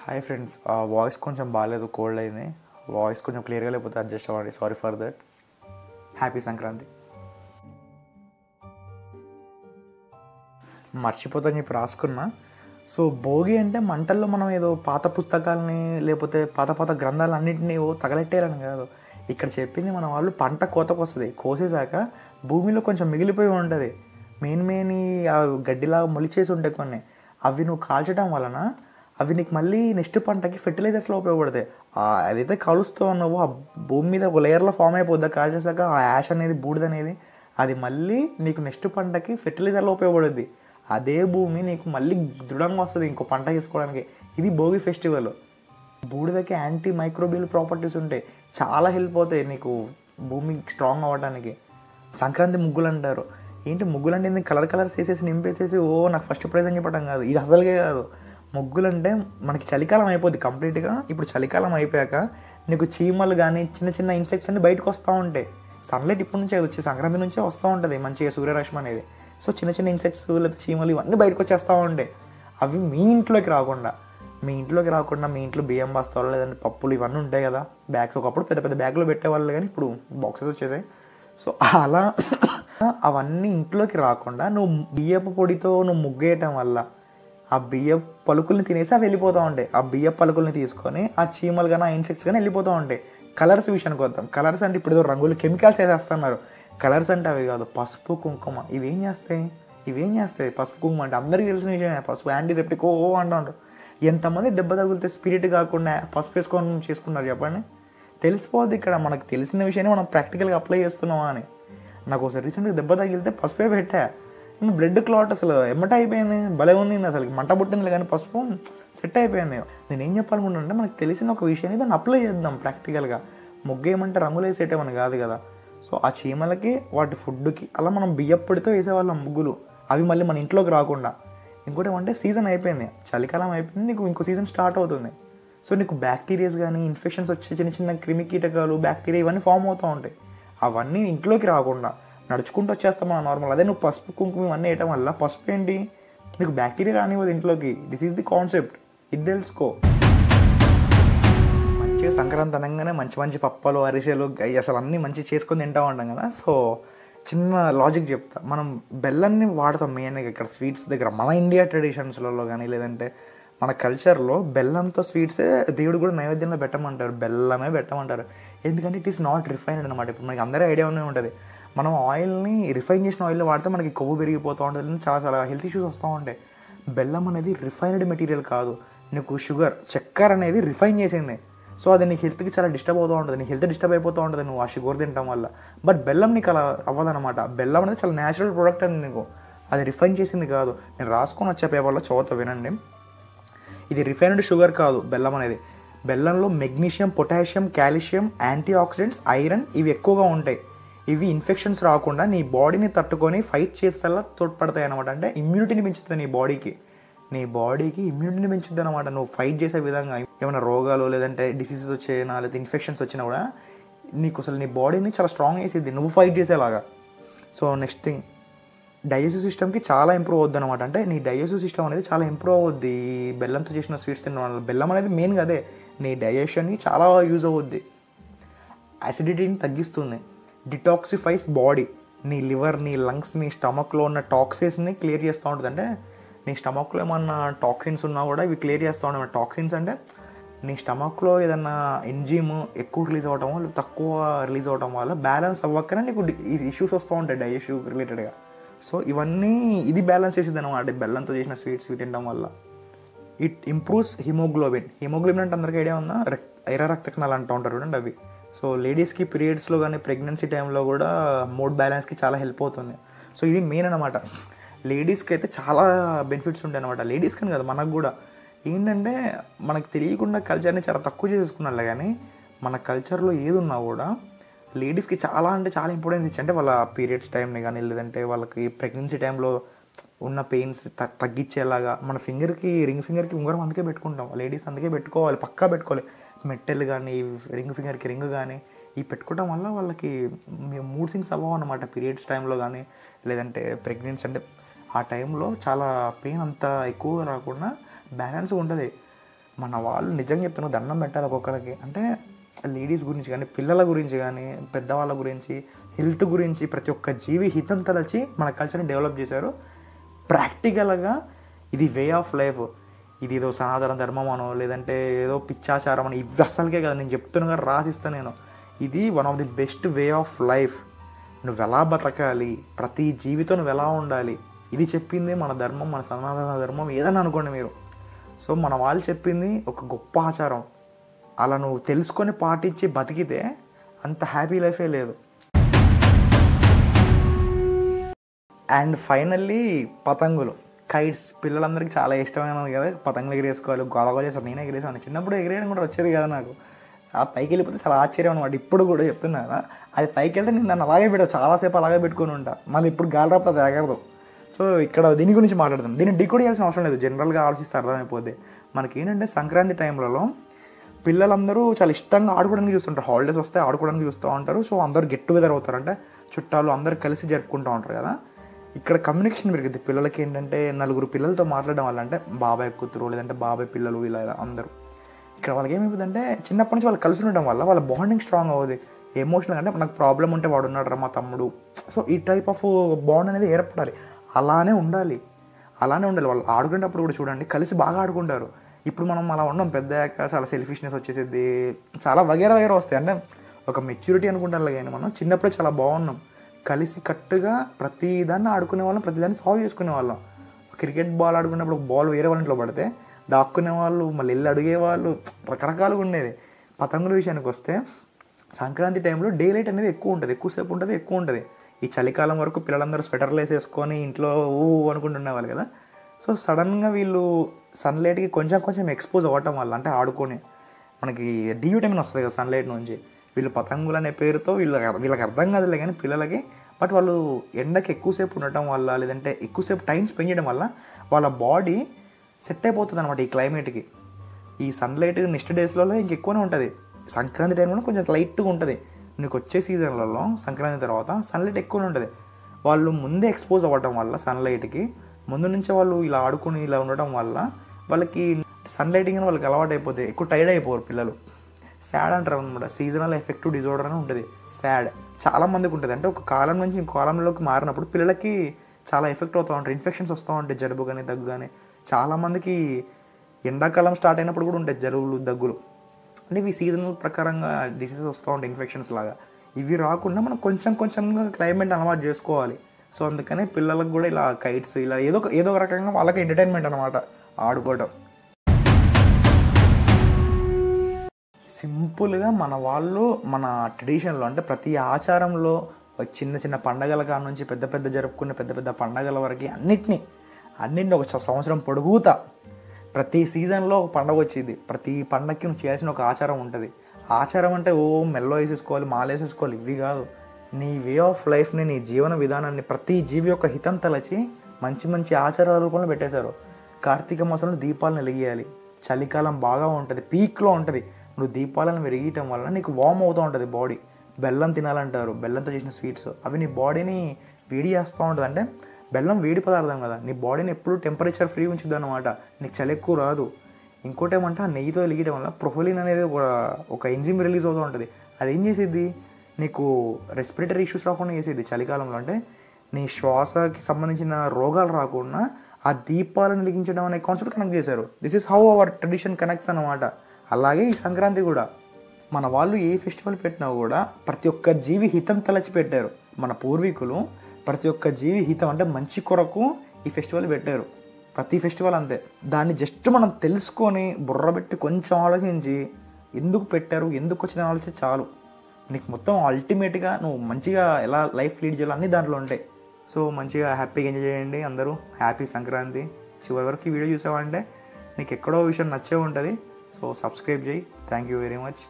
Hi friends, voice కొంచెం బాగాలేదు, cold అయింది. వాయిస్ కొంచెం క్లియర్గా లేకపోతే అడ్జస్ట్ అవ్వండి. Sorry for that. Happy Sankranti. మర్చిపోతాను చెప్పి రాసుకున్నా. సో భోగి అంటే మంటల్లో మనం ఏదో పాత పుస్తకాలని లేకపోతే పాత పాత గ్రంథాలన్నింటినీ తగలెట్టేయాలని కాదు. ఇక్కడ చెప్పింది మన వాళ్ళు పంట కోతకు వస్తుంది. కోసేసాక భూమిలో కొంచెం మిగిలిపోయి ఉంటుంది. మెయిన్ ఆ గడ్డిలాగా మొలిచేసి ఉంటాయి కొన్ని. అవి నువ్వు కాల్చడం వలన అవి నీకు మళ్ళీ నెక్స్ట్ పంటకి ఫెర్టిలైజర్స్లో ఉపయోగపడతాయి. అదైతే కలుస్తూ ఉన్నావో ఆ భూమి మీద ఒక లేయర్లో ఫామ్ అయిపోద్ది. కాల్చేసాక ఆ యాష్ అనేది, బూడిద అనేది, అది మళ్ళీ నీకు నెక్స్ట్ పంటకి ఫెర్టిలైజర్లో ఉపయోగపడుద్ది. అదే భూమి నీకు మళ్ళీ దృఢంగా వస్తుంది ఇంకో పంట వేసుకోవడానికి. ఇది భోగి ఫెస్టివల్. బూడిదకి యాంటీ మైక్రోబియల్ ప్రాపర్టీస్ ఉంటాయి, చాలా హెల్ప్ అవుతాయి నీకు భూమి స్ట్రాంగ్ అవ్వడానికి. సంక్రాంతి ముగ్గులు అంటారు. ఏంటి ముగ్గులు అంటే కలర్స్ వేసేసి నింపేసేసి నాకు ఫస్ట్ ప్రైజ్ అని చెప్పడం కాదు. ఇది అసలుగే కాదు. ముగ్గులు అంటే మనకి చలికాలం అయిపోద్ది కంప్లీట్గా. ఇప్పుడు చలికాలం అయిపోయాక నీకు చీమలు కానీ చిన్న చిన్న ఇన్సెక్ట్స్ అన్ని బయటకు వస్తూ ఉంటాయి. సన్లైట్ ఇప్పటి నుంచే వచ్చి సంక్రాంతి నుంచే వస్తూ ఉంటుంది మంచిగా సూర్యరశ్మి అనేది. సో చిన్న చిన్న ఇన్సెక్ట్స్ లేకపోతే చీమలు ఇవన్నీ బయటకు వచ్చేస్తూ ఉంటాయి. అవి మీ ఇంట్లోకి రాకుండా మీ ఇంట్లో బియ్యం బస్తాలు లేదంటే పప్పులు ఇవన్నీ ఉంటాయి కదా, బ్యాగ్స్. ఒకప్పుడు పెద్ద పెద్ద బ్యాగ్లో పెట్టేవాళ్ళు కానీ ఇప్పుడు బాక్సెస్ వచ్చేసాయి. సో అలా అవన్నీ ఇంట్లోకి రాకుండా నువ్వు బియ్యపు పొడితో నువ్వు ముగ్గేయటం వల్ల ఆ బియ్యపు పలుకుల్ని తినేసి అవి వెళ్ళిపోతూ ఉంటాయి. ఆ బియ్యపు పలుకుల్ని తీసుకొని ఆ చీమలు కానీ ఆ ఇన్సెక్ట్స్ కానీ వెళ్ళిపోతూ ఉంటాయి. కలర్స్ విషయానికి వద్దాం. కలర్స్ అంటే ఇప్పుడు ఏదో రంగులు కెమికల్స్ వేసేస్తున్నారు. కలర్స్ అంటే అవి కాదు, పసుపు కుంకుమ. ఇవేం చేస్తాయి పసుపు కుంకుమ అంటే అందరికీ తెలిసిన విషయమే. పసుపు యాంటీసెప్టిక్ అంటారు. ఎంతమంది దెబ్బ తగిలితే స్పిరిట్ కాకుండా పసుపు వేసుకొని చేసుకున్నారు చెప్పండి. తెలిసిపోద్ది. ఇక్కడ మనకు తెలిసిన విషయాన్ని మనం ప్రాక్టికల్గా అప్లై చేస్తున్నామా అని. నాకు ఒకసారి రీసెంట్గా దెబ్బ తగిలితే పసుపే పెట్టా. బ్లడ్ క్లాట్ అసలు ఎమ్మట అయిపోయింది. భలే ఉంది. అసలు మంట పుట్టింది కానీ పసుపు సెట్ అయిపోయింది. నేను ఏం చెప్పాలనుకుంటున్నా, మనకు తెలిసిన ఒక విషయాన్ని దాన్ని అప్లై చేద్దాం ప్రాక్టికల్గా. ముగ్గు ఏమంటే రంగులు వేసేటమని కాదు కదా. సో ఆ చీమలకి వాటి ఫుడ్కి అలా మనం బియ్యపు పొడితో వేసేవాళ్ళం ముగ్గులు. అవి మళ్ళీ మన ఇంట్లోకి రాకుండా. ఇంకోటి ఏమంటే సీజన్ అయిపోయింది, చలికాలం అయిపోయింది, నీకు ఇంకో సీజన్ స్టార్ట్ అవుతుంది. సో నీకు బ్యాక్టీరియాస్ కానీ ఇన్ఫెక్షన్స్ వచ్చే చిన్న చిన్న క్రిమి కీటకాలు బ్యాక్టీరియా ఇవన్నీ ఫామ్ అవుతూ ఉంటాయి. అవన్నీ ఇంట్లోకి రాకుండా నడుచుకుంటూ వచ్చేస్తాం మనం నార్మల్. అదే నువ్వు పసుపు కుంకుమ ఇవన్నీ వేయటం వల్ల పసుపు ఏంటి నీకు బ్యాక్టీరియా రానివ్వదు ఇంట్లోకి. This is the concept. ఇది తెలుసుకో. మంచిగా సంక్రాంతి అనగానే మంచి పప్పలు అరిసెలు అసలు అన్నీ మంచిగా చేసుకొని తింటూ ఉంటాం కదా. సో చిన్న లాజిక్ చెప్తా. మనం బెల్లాన్ని వాడతాం మెయిన్గా ఇక్కడ స్వీట్స్ దగ్గర. మన ఇండియా ట్రెడిషన్స్లలో కానీ లేదంటే మన కల్చర్లో బెల్లంతో స్వీట్సే దేవుడు కూడా నైవేద్యంలో పెట్టమంటారు, బెల్లమే పెట్టమంటారు. ఎందుకంటే ఇట్ ఈస్ నాట్ రిఫైన్డ్ అనమాట. ఇప్పుడు మనకి అందరూ ఐడియానే ఉంటుంది. మనం ఆయిల్ని రిఫైన్ చేసిన ఆయిల్లో వాడితే మనకి కొవ్వు పెరిగిపోతూ ఉంటుంది, చాలా హెల్త్ ఇష్యూస్ వస్తూ ఉంటాయి. బెల్లం అనేది రిఫైన్డ్ మెటీరియల్ కాదు. నీకు చక్కెర అనేది రిఫైన్ చేసింది. సో అది నీకు హెల్త్కి చాలా డిస్టర్బ్ అవుతూ ఉంటుంది. నీకు హెల్త్ డిస్టర్బ్ అయిపోతూ ఉంటుంది నువ్వు ఆ షుగర్ తినడం వల్ల. బట్ బెల్లం నీకు అలా అవ్వదనమాట. బెల్లం అనేది చాలా న్యాచురల్ ప్రోడక్ట్ అని నీకు. అది రిఫైన్ చేసింది కాదు. నేను రాసుకొని వచ్చే పేపర్లో చదువుతా వినండి. ఇది రిఫైన్డ్ షుగర్ కాదు బెల్లం అనేది. బెల్లంలో magnesium, potassium, calcium, antioxidants, iron ఇవి ఎక్కువగా ఉంటాయి. ఇవి ఇన్ఫెక్షన్స్ రాకుండా నీ బాడీని తట్టుకొని ఫైట్ చేసేలా తోడ్పడతాయి అనమాట. అంటే ఇమ్యూనిటీని పెంచుతుంది నీ బాడీకి ఇమ్యూనిటీని పెంచుద్ది అనమాట. నువ్వు ఫైట్ చేసే విధంగా ఏమైనా రోగాలు లేదంటే డిసీజెస్ వచ్చినా లేకపోతే ఇన్ఫెక్షన్స్ వచ్చినా కూడా నీకు అసలు నీ బాడీని చాలా స్ట్రాంగ్ చేసేది నువ్వు ఫైట్ చేసేలాగా. సో నెక్స్ట్ థింగ్, డైజెస్టివ్ సిస్టమ్కి చాలా ఇంప్రూవ్ అవుద్ది అనమాట. అంటే నీ డైజెస్టివ్ సిస్టమ్ అనేది చాలా ఇంప్రూవ్ అవుద్ది బెల్లంతో చేసిన స్వీట్స్ తినడం వల్ల. బెల్లం అనేది మెయిన్గా అదే నీ డైజెషన్కి చాలా యూజ్ అవుద్ది. యాసిడిటీని తగ్గిస్తుంది, డిటాక్సిఫైస్ బాడీ. నీ లివర్, నీ లంగ్స్, నీ స్టమక్లో ఉన్న టాక్సిన్స్ని క్లియర్ చేస్తూ ఉంటుంది. అంటే నీ స్టమక్లో ఏమన్నా టాక్సిన్స్ ఉన్నా కూడా ఇవి క్లియర్ చేస్తూ ఉంటాయి. టాక్సిన్స్ అంటే నీ స్టమక్లో ఏదన్నా ఎంజైమ్ ఎక్కువ రిలీజ్ అవ్వటం వల్ల తక్కువ రిలీజ్ అవ్వటం వల్ల బ్యాలెన్స్ అవ్వకనే నీకు ఇష్యూస్ వస్తూ ఉంటాయి డైజెస్టివ్ రిలేటెడ్గా. సో ఇవన్నీ ఇది బ్యాలెన్స్ చేసేది అనమాట బెల్లంతో చేసిన స్వీట్స్ తినడం వల్ల. ఇట్ ఇంప్రూవ్స్ హిమోగ్లోబిన్ అంటే అందరికీ ఐడియా ఉందా? ఎర్ర రక్త కణాలు అంటూ ఉంటారు చూడండి అవి. సో లేడీస్కి పీరియడ్స్లో కానీ ప్రెగ్నెన్సీ టైంలో కూడా మూడ్ బ్యాలెన్స్కి చాలా హెల్ప్ అవుతుంది. సో ఇది మెయిన్ అనమాట. లేడీస్కి అయితే చాలా బెనిఫిట్స్ ఉంటాయి అనమాట. లేడీస్కి అని కాదు, మనకు కూడా. ఏంటంటే మనకు తెలియకుండా కల్చర్ని చాలా తక్కువ చేసుకున్నాళ్ళే కానీ మన కల్చర్లో ఏది ఉన్నా కూడా లేడీస్కి చాలా అంటే చాలా ఇంపార్టెన్స్ ఇచ్చి, అంటే వాళ్ళ పీరియడ్స్ టైంని కానీ లేదంటే వాళ్ళకి ప్రెగ్నెన్సీ టైంలో ఉన్న పెయిన్స్ తగ్గించేలాగా మన రింగ్ ఫింగర్కి ఉంగరం అందుకే పెట్టుకుంటాం. లేడీస్ అందుకే పెట్టుకోవాలి, పక్కా పెట్టుకోవాలి. మెట్టెలు కానీ రింగ్ ఫింగర్కి రింగ్ కానీ ఇవి పెట్టుకోవడం వల్ల వాళ్ళకి మూడ్ స్వింగ్స్ అవ్వవు అనమాట పీరియడ్స్ టైంలో కానీ లేదంటే ప్రెగ్నెన్సీ. అంటే ఆ టైంలో చాలా పెయిన్ అంత ఎక్కువగా రాకుండా బ్యాలెన్స్గా ఉంటుంది. మన వాళ్ళు నిజంగా చెప్తున్నా దండం పెట్టాలి ఒక్కొక్కరికి. అంటే లేడీస్ గురించి కానీ, పిల్లల గురించి కానీ, పెద్దవాళ్ళ గురించి, హెల్త్ గురించి ప్రతి ఒక్క జీవి హితం తలచి మన కల్చర్ని డెవలప్ చేశారు. ప్రాక్టికల్గా ఇది వే ఆఫ్ లైఫ్. ఇది ఏదో సనాతన ధర్మం అనో లేదంటే ఏదో పిచ్చాచారం అని ఇవి అస్సలకే కదా నేను చెప్తున్నా, రాసిస్తాను నేను. ఇది one of the best way of life. నువ్వు ఎలా బతకాలి, ప్రతి జీవితం నువ్వు ఎలా ఉండాలి, ఇది చెప్పింది మన ధర్మం, మన సనాతన ధర్మం ఏదని అనుకోండి మీరు. సో మన వాళ్ళు చెప్పింది ఒక గొప్ప ఆచారం. అలా నువ్వు తెలుసుకొని పాటించి బతికితే అంత హ్యాపీ లైఫే లేదు. అండ్ ఫైనల్లీ పతంగులు, కైట్స్ పిల్లలందరికీ చాలా ఇష్టమైనది కదా. పతంగులు ఎగిరేసుకోవాలి, గొడవ చేస్తారు. నేనే ఎగిరేసాను చిన్నప్పుడు. ఎగిరేయడం కూడా వచ్చేది కదా నాకు. ఆ పైకి వెళ్ళిపోతే చాలా ఆశ్చర్యం అనమాట. ఇప్పుడు కూడా చెప్తున్నా కదా, అది పైకి వెళ్తే నేను దాన్ని అలాగే పెట్టాను, చాలాసేపు అలాగే పెట్టుకుని ఉంటా. మళ్ళీ ఇప్పుడు గాలి రాకపోతే అది ఎగరదు. సో ఇక్కడ దీని గురించి మాట్లాడదాం. దీన్ని డీకోడ్ చేయాల్సిన అవసరం లేదు, జనరల్గా ఆలోచిస్తే అర్థమైపోద్ది. మనకి ఏంటంటే సంక్రాంతి టైంలలో పిల్లలందరూ చాలా ఇష్టంగా ఆడుకోవడానికి చూస్తుంటారు. హాలిడేస్ వస్తే ఆడుకోవడానికి చూస్తూ ఉంటారు. సో అందరూ గెట్ టుగెదర్ అవుతారు, అంటే చుట్టాలు అందరూ కలిసి జరుపుకుంటూ ఉంటారు కదా. ఇక్కడ కమ్యూనికేషన్ పెరిగింది. పిల్లలకి ఏంటంటే నలుగురు పిల్లలతో మాట్లాడడం వల్ల, అంటే బాబాయ్ కూతురు లేదంటే బాబాయ్ పిల్లలు ఇలా అందరూ ఇక్కడ వాళ్ళకి ఏమైపోతుందంటే చిన్నప్పటి నుంచి వాళ్ళు కలిసి ఉండడం వల్ల వాళ్ళ బాండింగ్ స్ట్రాంగ్ అవుతుంది. ఎమోషనల్ అంటే నాకు ప్రాబ్లం ఉంటే వాడు ఉన్నాడు రా మా తమ్ముడు. సో ఈ టైప్ ఆఫ్ బాండ్ అనేది ఏర్పడాలి. అలానే ఉండాలి. వాళ్ళు ఆడుకునేటప్పుడు కూడా చూడండి కలిసి బాగా ఆడుకుంటారు. ఇప్పుడు మనం అలా ఉన్నాం, పెద్దయ్యాక చాలా సెల్ఫిష్నెస్ వచ్చేసేది, చాలా వగేరా వస్తాయి. అంటే ఒక మెచ్యూరిటీ అనుకుంటారు కానీ మనం చిన్నప్పుడే చాలా బాగున్నాం. కలిసి కట్టుగా ప్రతిదాన్ని ఆడుకునే వాళ్ళం, ప్రతిదాన్ని సాల్వ్ చేసుకునే వాళ్ళం. క్రికెట్ బాల్ ఆడుకున్నప్పుడు ఒక బాల్ వేరే వాళ్ళ ఇంట్లో పడితే దాక్కునే వాళ్ళు, మళ్ళీ వెళ్ళి అడిగేవాళ్ళు, రకరకాలుగా ఉండేది. పతంగుల విషయానికి వస్తే సంక్రాంతి టైంలో డే లైట్ అనేది ఎక్కువసేపు ఉంటుంది. ఈ చలికాలం వరకు పిల్లలందరూ స్వెటర్లు వేసేసుకొని ఇంట్లో అనుకుంటుండేవాళ్ళు కదా. సో సడన్గా వీళ్ళు సన్లైట్కి కొంచెం ఎక్స్పోజ్ అవ్వటం వల్ల, అంటే ఆడుకొని మనకి డి విటమిన్ వస్తుంది కదా సన్లైట్ నుంచి, వీళ్ళు పతంగులు అనే పేరుతో వీళ్ళకి అర్థం కాదులే కానీ పిల్లలకి, బట్ వాళ్ళు ఎండకి ఎక్కువసేపు ఉండటం వల్ల లేదంటే ఎక్కువసేపు టైం స్పెండ్ చేయడం వల్ల వాళ్ళ బాడీ సెట్ అయిపోతుంది అనమాట ఈ క్లైమేట్కి. ఈ సన్లైట్ నెక్స్ట్ డేస్లలో ఇంకెక్కువనే ఉంటుంది. సంక్రాంతి టైంలో కొంచెం లైట్గా ఉంటుంది. నీకు వచ్చే సీజన్లలో సంక్రాంతి తర్వాత సన్లైట్ ఎక్కువనే ఉంటుంది. వాళ్ళు ముందే ఎక్స్పోజ్ అవ్వటం వల్ల సన్లైట్కి ముందు నుంచే వాళ్ళు ఇలా ఆడుకుని ఇలా ఉండటం వల్ల వాళ్ళకి సన్లైటింగ్ వాళ్ళకి అలవాటు అయిపోతుంది. ఎక్కువ టైర్డ్ అయిపోరు పిల్లలు. సాడ్ అంటారు అనమాట, సీజనల్ ఎఫెక్టివ్ డిజార్డర్ అని ఉంటుంది. సాడ్ చాలా మందికి ఉంటుంది. అంటే ఒక కాలం నుంచి ఇంకో కాలంలోకి మారినప్పుడు పిల్లలకి చాలా ఎఫెక్ట్ అవుతూ ఉంటాయి, ఇన్ఫెక్షన్స్ వస్తూ ఉంటాయి, జలుబు కానీ దగ్గు కానీ. చాలామందికి ఎండాకాలం స్టార్ట్ అయినప్పుడు కూడా ఉంటాయి జలుబులు దగ్గులు. అంటే ఇవి సీజనల్ ప్రకారంగా డిసీజెస్ వస్తూ ఉంటాయి, ఇన్ఫెక్షన్స్ లాగా. ఇవి రాకుండా మనం కొంచెంగా క్లైమేట్ అలవాటు చేసుకోవాలి. సో అందుకనే పిల్లలకు కూడా ఇలా కైట్స్ ఇలా ఏదో ఒక రకంగా వాళ్ళకి ఎంటర్టైన్మెంట్ అనమాట ఆడుకోవడం. సింపుల్గా మన వాళ్ళు మన ట్రెడిషన్లో, అంటే ప్రతి ఆచారంలో చిన్న పండగల కాడ నుంచి పెద్ద జరుపుకునే పెద్ద పండగల వరకు అన్నిటినీ ఒక సంవత్సరం పొడుగుతా ప్రతి సీజన్లో ఒక పండగ వచ్చింది. ప్రతి పండగకి నువ్వు చేయాల్సిన ఒక ఆచారం ఉంటుంది. ఆచారం అంటే మెల్లో వేసేసుకోవాలి, మాలేసేసుకోవాలి, ఇవి కాదు. నీ వే ఆఫ్ లైఫ్ని, నీ జీవన విధానాన్ని, ప్రతి జీవి యొక్క హితం తలచి మంచి ఆచారాల రూపంలో పెట్టేశారు. కార్తీక మాసంలో దీపాలను వెలిగియాలి. చలికాలం బాగా ఉంటుంది, పీక్లో ఉంటుంది. నువ్వు దీపాలను వెలిగించడం వల్ల నీకు వార్మ్ అవుతూ ఉంటుంది బాడీ. బెల్లం తినాలంటారు, బెల్లంతో చేసిన స్వీట్స్, అవి నీ బాడీని వేడి చేస్తూ ఉంటుంది. అంటే బెల్లం వేడి పదార్థం కదా, నీ బాడీని ఎప్పుడు టెంపరేచర్ ఫ్రీ ఉంచుద్ది అనమాట. నీకు చలి ఎక్కువ రాదు. ఇంకోటి ఏమంటే ఆ నెయ్యితో వెలిగించడం వల్ల ప్రొఫోలిన్ అనేది ఒక ఎంజిమ్ రిలీజ్ అవుతూ ఉంటుంది. అది ఏం చేసేది, నీకు రెస్పిరేటరీ ఇష్యూస్ రాకుండా చేసేది చలికాలంలో. అంటే నీ శ్వాసకి సంబంధించిన రోగాలు రాకుండా ఆ దీపాలను వెలిగించడం అనే కాన్సెప్ట్ కనెక్ట్ చేశారు. This is how our tradition connects అన్నమాట. అలాగే ఈ సంక్రాంతి కూడా మన వాళ్ళు ఏ ఫెస్టివల్ పెట్టినా కూడా ప్రతి ఒక్క జీవి హితం తలచి పెట్టారు. మన పూర్వీకులు ప్రతి ఒక్క జీవి హితం అంటే మంచి కొరకు ఈ ఫెస్టివల్ పెట్టారు. ప్రతి ఫెస్టివల్ అంతే. దాన్ని జస్ట్ మనం తెలుసుకొని బుర్రబెట్టి కొంచెం ఆలోచించి ఎందుకు పెట్టారు, ఎందుకు వచ్చిన ఆలోచించి చాలు. నీకు మొత్తం అల్టిమేట్గా నువ్వు మంచిగా ఎలా లైఫ్ లీడ్ చేయాలి అన్నీ దాంట్లో ఉంటాయి. సో మంచిగా హ్యాపీగా ఎంజాయ్ చేయండి అందరూ. హ్యాపీ సంక్రాంతి. చివరి వరకు ఈ వీడియో చూసావంటే నీకు ఎక్కడో విషయం నచ్చే ఉంటుంది. సో సబ్స్క్రైబ్ చేయి. Thank you very much.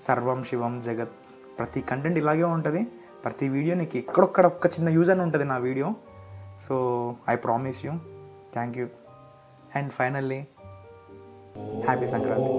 సర్వం శివం జగత్. ప్రతి కంటెంట్ ఇలాగే ఉంటుంది. ప్రతి వీడియో నీకు ఎక్కడొక్కడ ఒక్క చిన్న యూజ్ అని ఉంటుంది నా video. So I promise you. Thank you. And finally happy Sankranti.